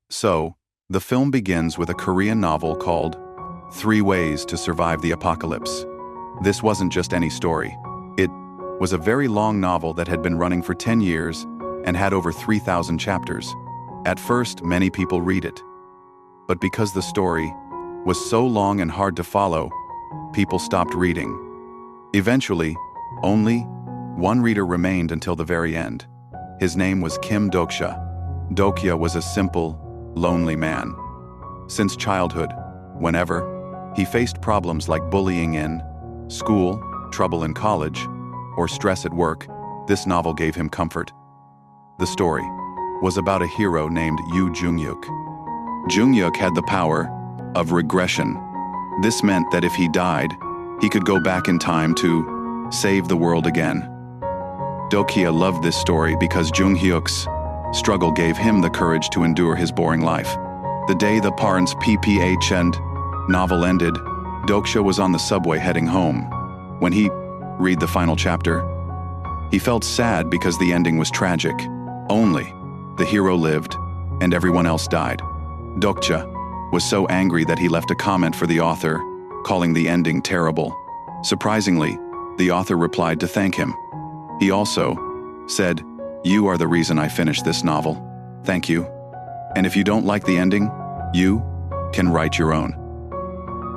So, the film begins with a Korean novel called 3 Ways to Survive the Apocalypse. This wasn't just any story. It was a very long novel that had been running for 10 years and had over 3,000 chapters. At first, many people read it. But because the story was so long and hard to follow, people stopped reading. Eventually, only one reader remained until the very end. His name was Kim Dokja. Dokja was a simple, lonely man. Since childhood, whenever he faced problems like bullying in school, trouble in college, or stress at work, this novel gave him comfort. The story was about a hero named Yoo Joonghyuk. Joonghyuk had the power of regression. This meant that if he died, he could go back in time to save the world again. Dokja loved this story because Joonghyuk's struggle gave him the courage to endure his boring life. The day the parents PPH and novel ended, Dokja was on the subway heading home. When he read the final chapter, he felt sad because the ending was tragic. Only the hero lived and everyone else died. Dokja was so angry that he left a comment for the author, calling the ending terrible. Surprisingly, the author replied to thank him. He also said, "You are the reason I finished this novel. Thank you. And if you don't like the ending, you can write your own."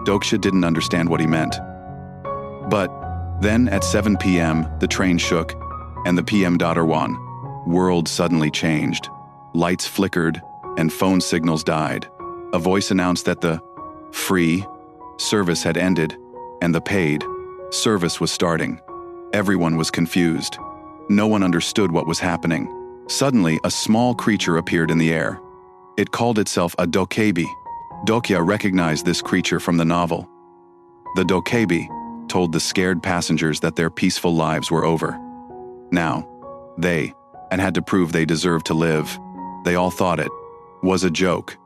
Dokja didn't understand what he meant. But then at 7 p.m., the train shook, and the PM.1 world suddenly changed. Lights flickered, and phone signals died. A voice announced that the free service had ended, and the paid service was starting. Everyone was confused. No one understood what was happening. Suddenly, a small creature appeared in the air. It called itself a Dokkaebi. Dokja recognized this creature from the novel. The Dokkaebi told the scared passengers that their peaceful lives were over. Now, they had to prove they deserved to live. They all thought it was a joke.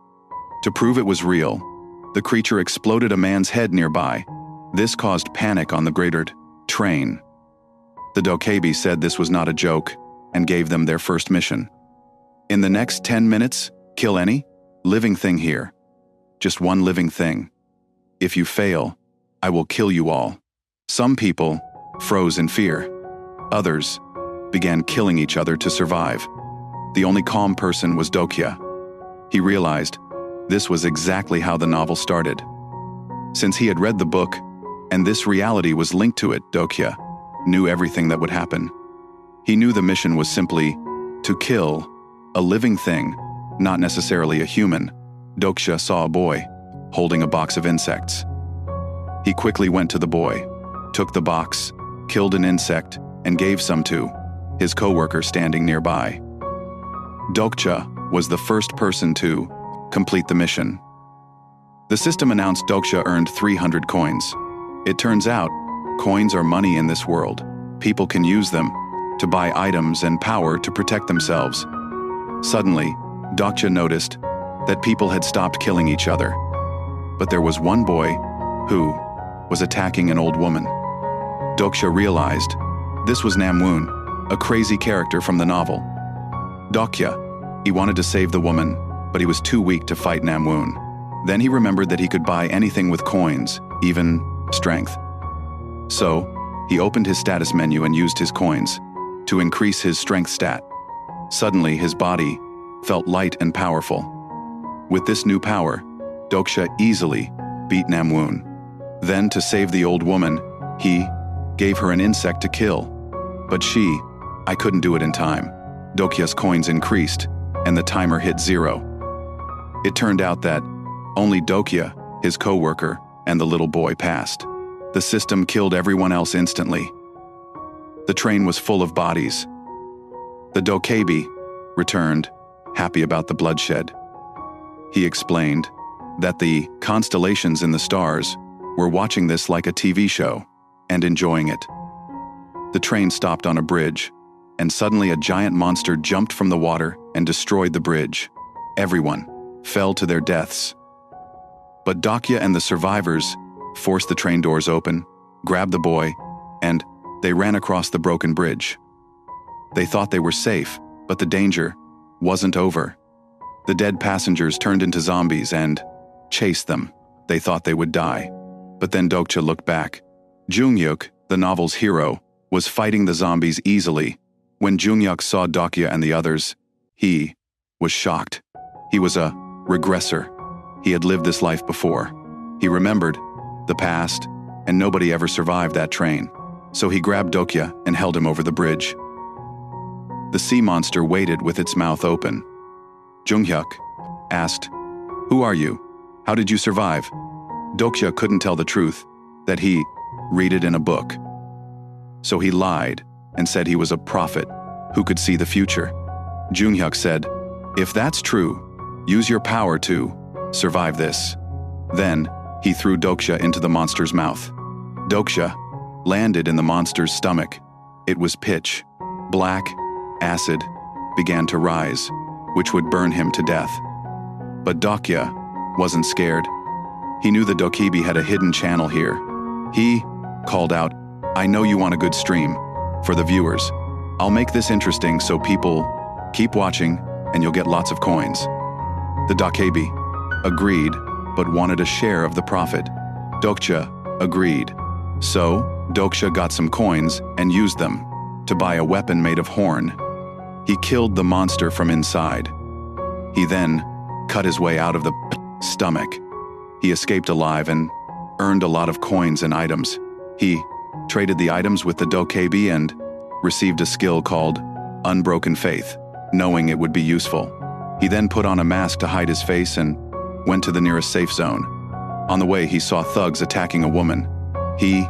To prove it was real, the creature exploded a man's head nearby. This caused panic on the greater train. The Dokkaebi said this was not a joke and gave them their first mission. In the next 10 minutes, kill any living thing here. Just one living thing. If you fail, I will kill you all. Some people froze in fear. Others began killing each other to survive. The only calm person was Dokja. He realized this was exactly how the novel started. Since he had read the book, and this reality was linked to it, Dokja knew everything that would happen. He knew the mission was simply to kill a living thing, not necessarily a human. Dokja saw a boy holding a box of insects. He quickly went to the boy, took the box, killed an insect, and gave some to his coworker standing nearby. Dokja was the first person to complete the mission. The system announced Dokja earned 300 coins. It turns out, coins are money in this world. People can use them to buy items and power to protect themselves. Suddenly, Dokja noticed that people had stopped killing each other. But there was one boy who was attacking an old woman. Dokja realized this was Namwoon, a crazy character from the novel. Dokja, he wanted to save the woman, but he was too weak to fight Namwoon. Then he remembered that he could buy anything with coins, even strength. So, he opened his status menu and used his coins to increase his strength stat. Suddenly, his body felt light and powerful. With this new power, Dokja easily beat Namwoon. Then, to save the old woman, he gave her an insect to kill. But I couldn't do it in time. Dokja's coins increased, and the timer hit 0. It turned out that only Dokja, his coworker, and the little boy passed. The system killed everyone else instantly. The train was full of bodies. The Dokkaebi returned, happy about the bloodshed. He explained that the constellations in the stars were watching this like a TV show and enjoying it. The train stopped on a bridge, and suddenly a giant monster jumped from the water and destroyed the bridge. Everyone fell to their deaths. But Dokja and the survivors forced the train doors open, grabbed the boy, and they ran across the broken bridge. They thought they were safe, but the danger wasn't over. The dead passengers turned into zombies and chased them. They thought they would die. But then Dokja looked back. Joonghyuk, the novel's hero, was fighting the zombies easily. When Joonghyuk saw Dokja and the others, he was shocked. He was a regressor. He had lived this life before. He remembered the past, and nobody ever survived that train. So he grabbed Dokja and held him over the bridge. The sea monster waited with its mouth open. Joonghyuk asked, "Who are you? How did you survive?" Dokja couldn't tell the truth, that he read it in a book. So he lied and said he was a prophet who could see the future. Joonghyuk said, "If that's true, use your power to survive this." Then he threw Dokja into the monster's mouth. Dokja landed in the monster's stomach. It was pitch black. Acid began to rise, which would burn him to death. But Dokja wasn't scared. He knew the Dokkaebi had a hidden channel here. He called out, "I know you want a good stream. For the viewers, I'll make this interesting so people keep watching and you'll get lots of coins." The Dokkaebi agreed, but wanted a share of the profit. Dokja agreed. So Dokja got some coins and used them to buy a weapon made of horn. He killed the monster from inside. He then cut his way out of the stomach. He escaped alive and earned a lot of coins and items. He traded the items with the Dokkaebi and received a skill called Unbroken Faith, knowing it would be useful. He then put on a mask to hide his face and went to the nearest safe zone. On the way, he saw thugs attacking a woman. He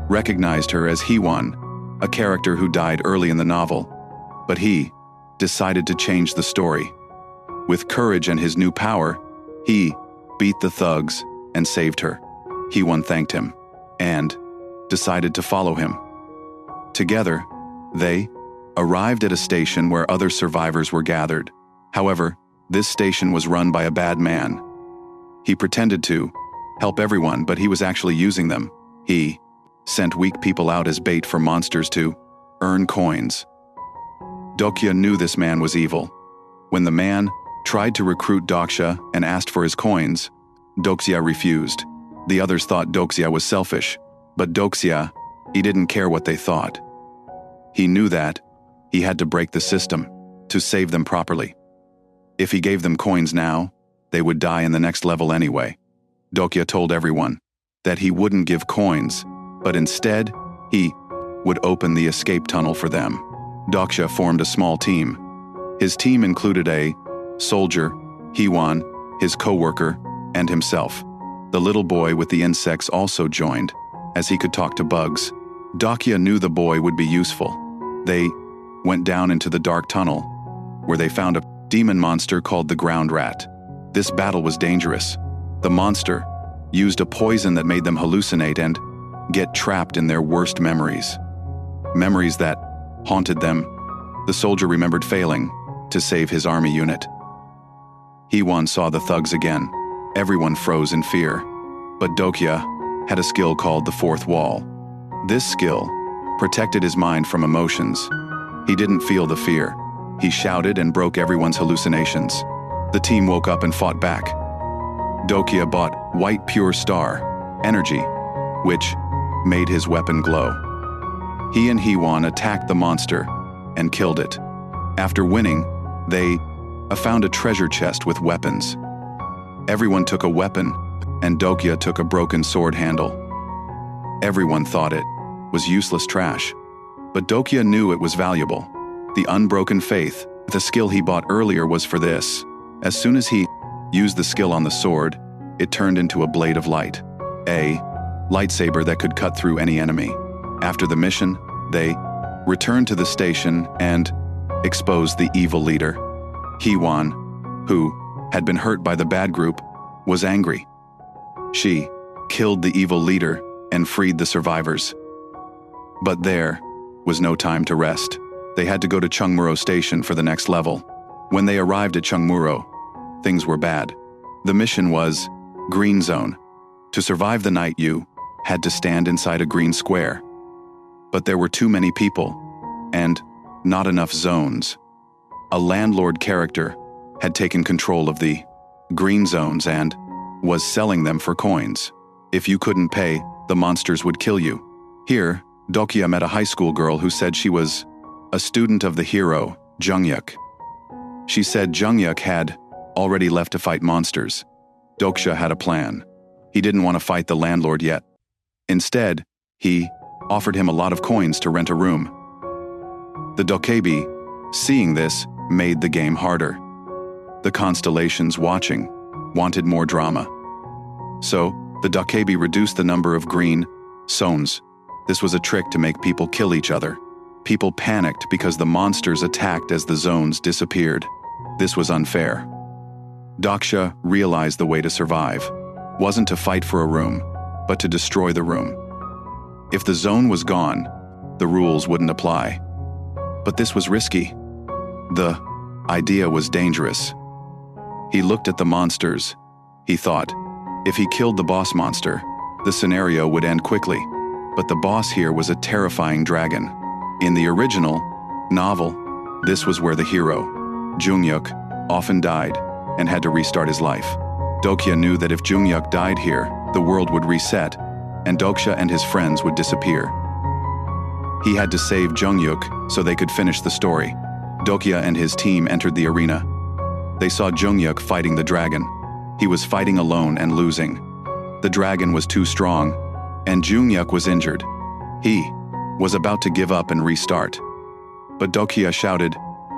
recognized her as Hee-won, a character who died early in the novel, but he decided to change the story. With courage and his new power, he beat the thugs and saved her. Hee-won thanked him and decided to follow him. Together, they arrived at a station where other survivors were gathered. However, this station was run by a bad man. He pretended to help everyone, but he was actually using them. He sent weak people out as bait for monsters to earn coins. Dokja knew this man was evil. When the man tried to recruit Dokja and asked for his coins, Dokja refused. The others thought Dokja was selfish, but Dokja, he didn't care what they thought. He knew that he had to break the system to save them properly. If he gave them coins now, they would die in the next level anyway. Dokja told everyone that he wouldn't give coins, but instead, he would open the escape tunnel for them. Dokja formed a small team. His team included a soldier, Hee-won, his co-worker, and himself. The little boy with the insects also joined, as he could talk to bugs. Dokja knew the boy would be useful. They went down into the dark tunnel, where they found a demon monster called the ground rat. This battle was dangerous. The monster used a poison that made them hallucinate and get trapped in their worst memories. Memories that haunted them. The soldier remembered failing to save his army unit. Hee-won saw the thugs again. Everyone froze in fear. But Dokja had a skill called the fourth wall. This skill protected his mind from emotions. He didn't feel the fear. He shouted and broke everyone's hallucinations. The team woke up and fought back. Dokja bought white pure star energy, which made his weapon glow. He and Hee-won attacked the monster and killed it. After winning, they found a treasure chest with weapons. Everyone took a weapon, and Dokja took a broken sword handle. Everyone thought it was useless trash, but Dokja knew it was valuable. The unbroken faith, the skill he bought earlier, was for this. As soon as he used the skill on the sword, it turned into a blade of light, a lightsaber that could cut through any enemy. After the mission, they returned to the station and exposed the evil leader. Hee-won, who had been hurt by the bad group, was angry. She killed the evil leader and freed the survivors. But there was no time to rest. They had to go to Chungmuro Station for the next level. When they arrived at Chungmuro, things were bad. The mission was Green Zone. To survive the night, you had to stand inside a green square. But there were too many people, and not enough zones. A landlord character had taken control of the green zones and was selling them for coins. If you couldn't pay, the monsters would kill you. Here, Dokja met a high school girl who said she was a student of the hero, Joonghyuk. She said Joonghyuk had already left to fight monsters. Dokja had a plan. He didn't want to fight the landlord yet. Instead, he offered him a lot of coins to rent a room. The Dokkaebi, seeing this, made the game harder. The constellations watching wanted more drama. So, the Dokkaebi reduced the number of green zones. This was a trick to make people kill each other. People panicked because the monsters attacked as the zones disappeared. This was unfair. Dokja realized the way to survive wasn't to fight for a room, but to destroy the room. If the zone was gone, the rules wouldn't apply. But this was risky. The idea was dangerous. He looked at the monsters. He thought, if he killed the boss monster, the scenario would end quickly. But the boss here was a terrifying dragon. In the original novel, this was where the hero, Joonghyuk, often died and had to restart his life. Dokja knew that if Joonghyuk died here, the world would reset, and Dokja and his friends would disappear. He had to save Joonghyuk so they could finish the story. Dokja and his team entered the arena. They saw Joonghyuk fighting the dragon. He was fighting alone and losing. The dragon was too strong, and Joonghyuk was injured. He was about to give up and restart. But Dokja shouted,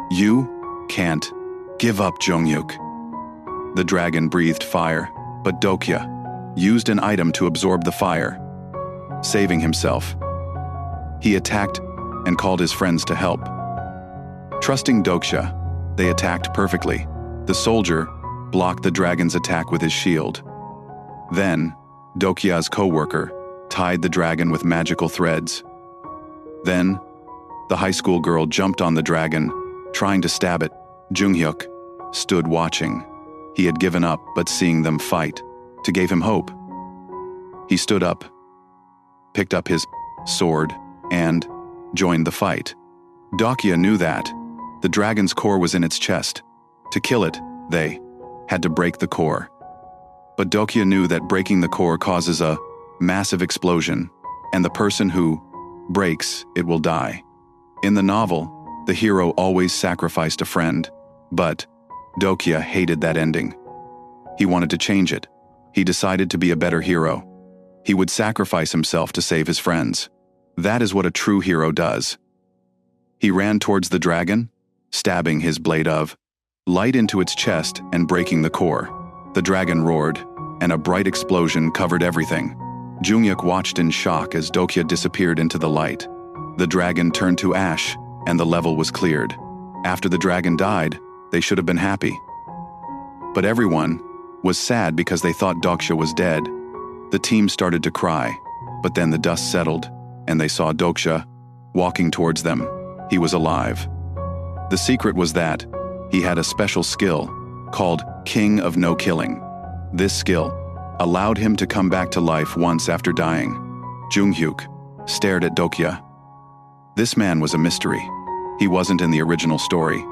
"You can't give up, Joonghyuk." The dragon breathed fire, but Dokja used an item to absorb the fire, saving himself. He attacked and called his friends to help. Trusting Dokja, they attacked perfectly. The soldier blocked the dragon's attack with his shield. Then, Dokja's co-worker tied the dragon with magical threads. Then, the high school girl jumped on the dragon, trying to stab it. Joonghyuk stood watching. He had given up, but seeing them fight gave him hope. He stood up, picked up his sword, and joined the fight. Dokja knew that the dragon's core was in its chest. To kill it, they had to break the core. But Dokja knew that breaking the core causes a massive explosion, and the person who breaks it will die. In the novel, the hero always sacrificed a friend, but Dokja hated that ending. He wanted to change it. He decided to be a better hero. He would sacrifice himself to save his friends. That is what a true hero does. He ran towards the dragon, stabbing his blade of light into its chest and breaking the core. The dragon roared, and a bright explosion covered everything. Joonghyuk watched in shock as Dokja disappeared into the light. The dragon turned to ash, and the level was cleared. After the dragon died, they should have been happy. But everyone was sad because they thought Dokja was dead. The team started to cry, but then the dust settled, and they saw Dokja walking towards them. He was alive. The secret was that he had a special skill called King of No Killing. This skill allowed him to come back to life once after dying. Joonghyuk stared at Dokja. This man was a mystery. He wasn't in the original story.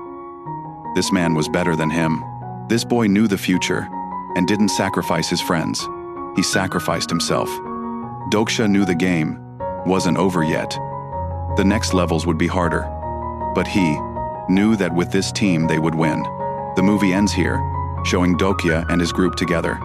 This man was better than him. This boy knew the future and didn't sacrifice his friends. He sacrificed himself. Dokja knew the game wasn't over yet. The next levels would be harder. But he knew that with this team they would win. The movie ends here, showing Dokja and his group together.